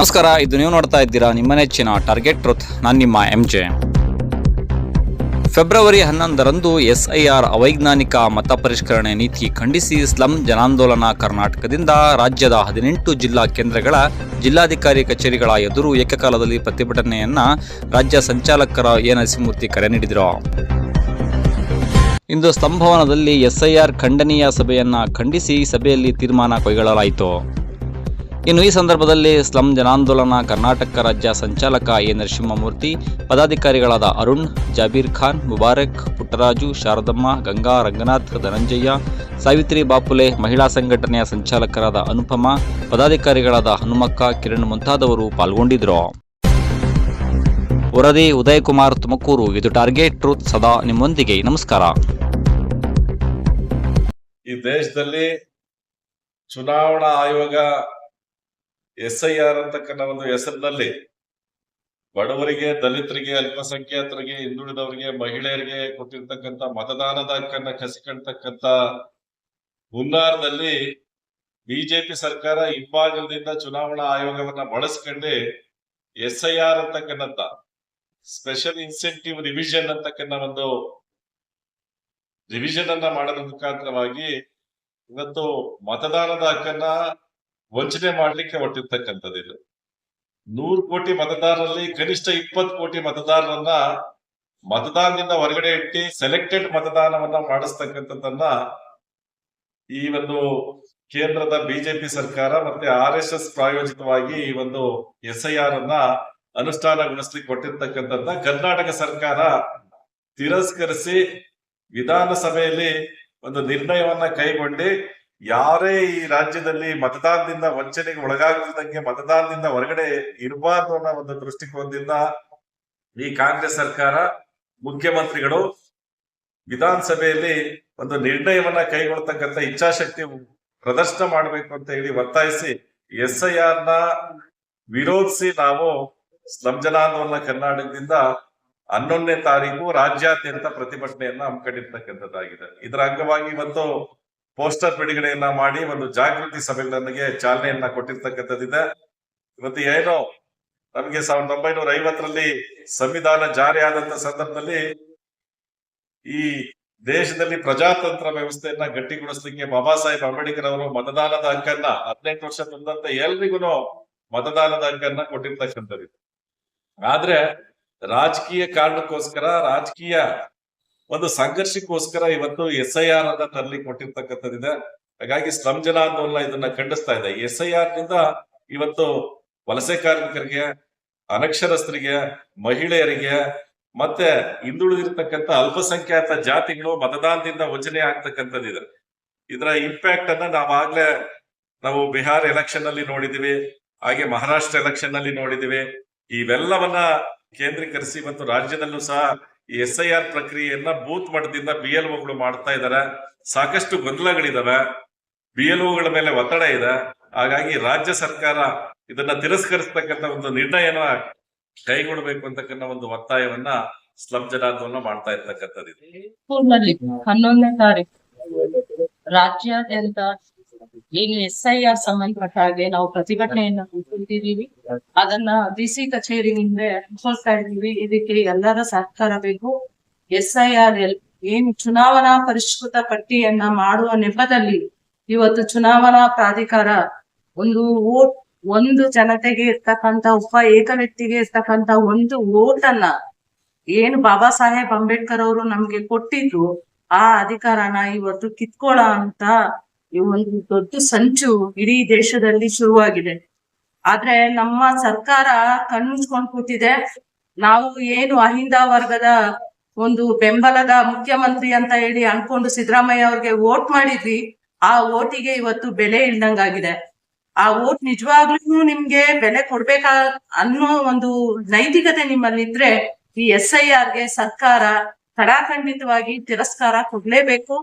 ನಮಸ್ಕಾರ, ಇದು ನೀವು ನೋಡ್ತಾ ಇದ್ದೀರಾ ನಿಮ್ಮ ನೆಚ್ಚಿನ ಟಾರ್ಗೆಟ್ ಟ್ರುತ್. ನಾನು ನಿಮ್ಮ MJ. ಫೆಬ್ರವರಿ 11ರಂದು SIR ಅವೈಜ್ಞಾನಿಕ ಮತ ಪರಿಷ್ಕರಣೆ ನೀತಿ ಖಂಡಿಸಿ ಸ್ಲಂ ಜನಾಂದೋಲನ ಕರ್ನಾಟಕದಿಂದ ರಾಜ್ಯದ 18 ಜಿಲ್ಲಾ ಕೇಂದ್ರಗಳ ಜಿಲ್ಲಾಧಿಕಾರಿ ಕಚೇರಿಗಳ ಎದುರು ಏಕಕಾಲದಲ್ಲಿ ಪ್ರತಿಭಟನೆಯನ್ನ ರಾಜ್ಯ ಸಂಚಾಲಕರ ಎ ನರಸಿಂಹಮೂರ್ತಿ ಕರೆ ನೀಡಿದರು. ಇಂದು ಸ್ತಂಭವನದಲ್ಲಿ SIR ಖಂಡನೀಯ ಸಭೆಯನ್ನ ಖಂಡಿಸಿ ಸಭೆಯಲ್ಲಿ ತೀರ್ಮಾನ ಕೈಗೊಳ್ಳಲಾಯಿತು. ಇನ್ನು ಈ ಸಂದರ್ಭದಲ್ಲಿ ಸ್ಲಂ ಜನಾಂದೋಲನ ಕರ್ನಾಟಕ ರಾಜ್ಯ ಸಂಚಾಲಕ ಎ ನರಸಿಂಹಮೂರ್ತಿ, ಪದಾಧಿಕಾರಿಗಳಾದ ಅರುಣ್, ಜಾಬೀರ್ ಖಾನ್, ಮುಬಾರಕ್, ಪುಟ್ಟರಾಜು, ಶಾರದಮ್ಮ, ಗಂಗಾ, ರಂಗನಾಥ್, ಧನಂಜಯ, ಸಾವಿತ್ರಿ ಬಾಪುಲೆ, ಮಹಿಳಾ ಸಂಘಟನೆಯ ಸಂಚಾಲಕರಾದ ಅನುಪಮ, ಪದಾಧಿಕಾರಿಗಳಾದ ಹನುಮಕ್ಕ, ಕಿರಣ್ ಮುಂತಾದವರು ಪಾಲ್ಗೊಂಡಿದ್ದರು. ವರದಿ ಉದಯ್ ಕುಮಾರ್, ತುಮಕೂರು. ಇದು ಟಾರ್ಗೆಟ್ ಟ್ರೂತ್, ಸದಾ ನಿಮ್ಮೊಂದಿಗೆ. ನಮಸ್ಕಾರ. ಈ ದೇಶದಲ್ಲಿ ಚುನಾವಣಾ ಆಯೋಗ SIR ಅಂತಕ್ಕಂಥ ಒಂದು ಹೆಸರಿನಲ್ಲಿ ಬಡವರಿಗೆ, ದಲಿತರಿಗೆ, ಅಲ್ಪಸಂಖ್ಯಾತರಿಗೆ, ಹಿಂದುಳಿದವರಿಗೆ, ಮಹಿಳೆಯರಿಗೆ ಕೊಟ್ಟಿರ್ತಕ್ಕಂಥ ಮತದಾನದ ಹಕ್ಕನ್ನ ಕಸಿಕೊಳ್ತಕ್ಕಂಥ ಹುನ್ನಾರದಲ್ಲಿ ಬಿಜೆಪಿ ಸರ್ಕಾರ ಹಿಂಭಾಗದಿಂದ ಚುನಾವಣಾ ಆಯೋಗವನ್ನ ಬಳಸ್ಕೊಂಡೆ SIR ಅಂತಕ್ಕಂಥ ಸ್ಪೆಷಲ್ ಇನ್ಸೆಂಟಿವ್ ರಿವಿಷನ್ ಅಂತಕ್ಕಂಥ ಒಂದು ರಿವಿಷನ್ ಅನ್ನ ಮಾಡೋದ್ರ ಮುಖಾಂತರವಾಗಿ ಇವತ್ತು ಮತದಾನದ ಹಕ್ಕನ್ನ ವಂಚನೆ ಮಾಡ್ಲಿಕ್ಕೆ ಹೊರಟಿರ್ತಕ್ಕಂಥದ್ದು. ಇದು 100 ಕೋಟಿ ಮತದಾರರಲ್ಲಿ ಕನಿಷ್ಠ 20 ಕೋಟಿ ಮತದಾರರನ್ನ ಮತದಾನದಿಂದ ಹೊರಗಡೆ ಇಟ್ಟು ಸೆಲೆಕ್ಟೆಡ್ ಮತದಾನವನ್ನ ಮಾಡಿಸ್ತಕ್ಕಂಥದ್ದನ್ನ ಈ ಒಂದು ಕೇಂದ್ರದ ಬಿಜೆಪಿ ಸರ್ಕಾರ ಮತ್ತೆ RSS ಪ್ರಾಯೋಜಿತವಾಗಿ ಈ ಒಂದು SIR ಅನ್ನ ಅನುಷ್ಠಾನಗೊಳಿಸ್ಲಿಕ್ಕೆ ಕೊಟ್ಟಿರ್ತಕ್ಕಂಥದ್ದನ್ನ ಕರ್ನಾಟಕ ಸರ್ಕಾರ ತಿರಸ್ಕರಿಸಿ ವಿಧಾನಸಭೆಯಲ್ಲಿ ಒಂದು ನಿರ್ಣಯವನ್ನ ಕೈಗೊಂಡು ಯಾರೇ ಈ ರಾಜ್ಯದಲ್ಲಿ ಮತದಾನದಿಂದ ವಂಚನೆಗೆ ಒಳಗಾಗದಂಗೆ ಮತದಾನದಿಂದ ಹೊರಗಡೆ ಇರಬಾರ್ದು ಅನ್ನೋ ಒಂದು ದೃಷ್ಟಿಕೋನದಿಂದ ಈ ಕಾಂಗ್ರೆಸ್ ಸರ್ಕಾರ, ಮುಖ್ಯಮಂತ್ರಿಗಳು ವಿಧಾನಸಭೆಯಲ್ಲಿ ಒಂದು ನಿರ್ಣಯವನ್ನ ಕೈಗೊಳ್ತಕ್ಕಂಥ ಇಚ್ಛಾಶಕ್ತಿ ಪ್ರದರ್ಶನ ಮಾಡಬೇಕು ಅಂತ ಹೇಳಿ ಒತ್ತಾಯಿಸಿ SIR ನ ವಿರೋಧಿಸಿ ನಾವು ಸ್ಲಂ ಜನಾಂದೋಲನ ಕರ್ನಾಟಕದಿಂದ 11ನೇ ತಾರೀಕು ರಾಜ್ಯಾದ್ಯಂತ ಪ್ರತಿಭಟನೆಯನ್ನ ಹಮ್ಮಿಕೊಂಡಿರ್ತಕ್ಕಂಥದ್ದಾಗಿದೆ. ಇದರ ಅಂಗವಾಗಿ ಇವತ್ತು ಪೋಸ್ಟರ್ ಬಿಡುಗಡೆಯನ್ನ ಮಾಡಿ ಒಂದು ಜಾಗೃತಿ ಸಭೆಗಳಿಗೆ ಚಾಲನೆಯನ್ನ ಕೊಟ್ಟಿರ್ತಕ್ಕಂಥದ್ದಿದೆ. ಇವತ್ತು ಏನೋ ನಮಗೆ 1950ರಲ್ಲಿ ಸಂವಿಧಾನ ಜಾರಿ ಆದಂತ ಸಂದರ್ಭದಲ್ಲಿ ಈ ದೇಶದಲ್ಲಿ ಪ್ರಜಾತಂತ್ರ ವ್ಯವಸ್ಥೆಯನ್ನ ಗಟ್ಟಿಗೊಳಿಸ್ಲಿಕ್ಕೆ ಬಾಬಾ ಸಾಹೇಬ್ ಅಂಬೇಡ್ಕರ್ ಅವರು ಮತದಾನದ ಹಕ್ಕನ್ನ 18 ವರ್ಷ ತುಂಬಿದಂತ ಎಲ್ರಿಗೂ ಮತದಾನದ ಹಕ್ಕನ್ನ ಕೊಟ್ಟಿರ್ತಕ್ಕಂಥದ್ದು. ಆದ್ರೆ ರಾಜಕೀಯ ಕಾರಣಕ್ಕೋಸ್ಕರ, ರಾಜಕೀಯ ಒಂದು ಸಂಘರ್ಷಕ್ಕೋಸ್ಕರ ಇವತ್ತು SIR ಅನ್ನ ತರಲಿಕ್ಕೆ ಕೊಟ್ಟಿರ್ತಕ್ಕಂಥದ್ದಿದೆ. ಹಾಗಾಗಿ ಸ್ಲಂ ಜನಾಂದೋಲನ ಇದನ್ನ ಖಂಡಿಸ್ತಾ ಇದೆ. SIR ನಿಂದ ಇವತ್ತು ವಲಸೆ ಕಾರ್ಮಿಕರಿಗೆ, ಅನಕ್ಷರಸ್ಥರಿಗೆ, ಮಹಿಳೆಯರಿಗೆ ಮತ್ತೆ ಹಿಂದುಳಿದಿರ್ತಕ್ಕಂಥ ಅಲ್ಪಸಂಖ್ಯಾತ ಜಾತಿಗಳು ಮತದಾನದಿಂದ ವಂಚನೆ ಆಗ್ತಕ್ಕಂಥದ್ದಿದೆ. ಇದರ ಇಂಪ್ಯಾಕ್ಟ್ ಅನ್ನ ನಾವು ಬಿಹಾರ್ ಎಲೆಕ್ಷನ್ ಅಲ್ಲಿ ನೋಡಿದೀವಿ, ಹಾಗೆ ಮಹಾರಾಷ್ಟ್ರ ಎಲೆಕ್ಷನ್ ಅಲ್ಲಿ ನೋಡಿದೀವಿ. ಇವೆಲ್ಲವನ್ನ ಕೇಂದ್ರೀಕರಿಸಿ ಮತ್ತು ರಾಜ್ಯದಲ್ಲೂ ಸಹ ಈ SIR ಪ್ರಕ್ರಿಯೆಯನ್ನ ಬೂತ್ ಮಟ್ಟದಿಂದ BLOಗಳು ಮಾಡ್ತಾ ಇದ್ದಾರೆ. ಸಾಕಷ್ಟು ಗೊಂದಲಗಳಿದಾವೆ, BLOಗಳ ಮೇಲೆ ಒತ್ತಡ ಇದೆ. ಹಾಗಾಗಿ ರಾಜ್ಯ ಸರ್ಕಾರ ಇದನ್ನ ತಿರಸ್ಕರಿಸ್ತಕ್ಕಂಥ ಒಂದು ನಿರ್ಣಯನ ಕೈಗೊಳ್ಳಬೇಕು ಅಂತಕ್ಕಂಥ ಒಂದು ಒತ್ತಾಯವನ್ನ ಸ್ಲಂ ಜನಾಂದೋಲನ ಮಾಡ್ತಾ ಇರ್ತಕ್ಕಂಥದ್ದು. 11ನೇ ತಾರೀಕು ರಾಜ್ಯಾದ್ಯಂತ ಏನು SIR ಸಂಬಂಧಪಟ್ಟ ಹಾಗೆ ನಾವು ಪ್ರತಿಭಟನೆಯನ್ನ ಕೂತಿದ್ದೀವಿ. ಅದನ್ನ DC ಕಚೇರಿ ಮುಂದೆ ಹೊರಡ್ತಾ ಇದೀವಿ. ಇದಕ್ಕೆ ಎಲ್ಲರ ಸಹಕಾರ ಬೇಕು. SIR ಏನು ಚುನಾವಣಾ ಪರಿಷ್ಕೃತ ಪಟ್ಟಿಯನ್ನ ಮಾಡುವ ನೆಪದಲ್ಲಿ ಇವತ್ತು ಚುನಾವಣಾ ಪ್ರಾಧಿಕಾರ ಒಂದು ಜನತೆಗೆ ಇರ್ತಕ್ಕಂಥ ಏಕ ವ್ಯಕ್ತಿಗೆ ಇರ್ತಕ್ಕಂಥ ಒಂದು ವೋಟ್ ಅನ್ನ ಏನು ಬಾಬಾ ಸಾಹೇಬ್ ಅಂಬೇಡ್ಕರ್ ಅವರು ನಮ್ಗೆ ಕೊಟ್ಟಿದ್ರು ಆ ಅಧಿಕಾರನ ಇವತ್ತು ಕಿತ್ಕೊಳ್ಳೋ ಅಂತ ಈ ಒಂದು ದೊಡ್ಡ ಸಂಚು ಇಡೀ ದೇಶದಲ್ಲಿ ಶುರುವಾಗಿದೆ. ಆದ್ರೆ ನಮ್ಮ ಸರ್ಕಾರ ಕಣ್ಮುಚ್ಕೊಂಡ್ ಕೂತಿದೆ. ನಾವು ಏನು ಅಹಿಂದ ವರ್ಗದ ಒಂದು ಬೆಂಬಲದ ಮುಖ್ಯಮಂತ್ರಿ ಅಂತ ಹೇಳಿ ಅನ್ಕೊಂಡು ಸಿದ್ದರಾಮಯ್ಯ ಅವ್ರಿಗೆ ವೋಟ್ ಮಾಡಿದ್ವಿ. ಆ ವೋಟಿಗೆ ಇವತ್ತು ಬೆಲೆ ಇಲ್ದಂಗಾಗಿದೆ. ಆ ವೋಟ್ ನಿಜವಾಗ್ಲೂ ನಿಮ್ಗೆ ಬೆಲೆ ಕೊಡ್ಬೇಕಾ ಅನ್ನೋ ಒಂದು ನೈತಿಕತೆ ನಿಮ್ಮಲ್ಲಿದ್ರೆ ಈ SIR ಗೆ ಸರ್ಕಾರ ಖಡಾಖಂಡಿತವಾಗಿ ತಿರಸ್ಕಾರ ಕೊಡ್ಲೇಬೇಕು.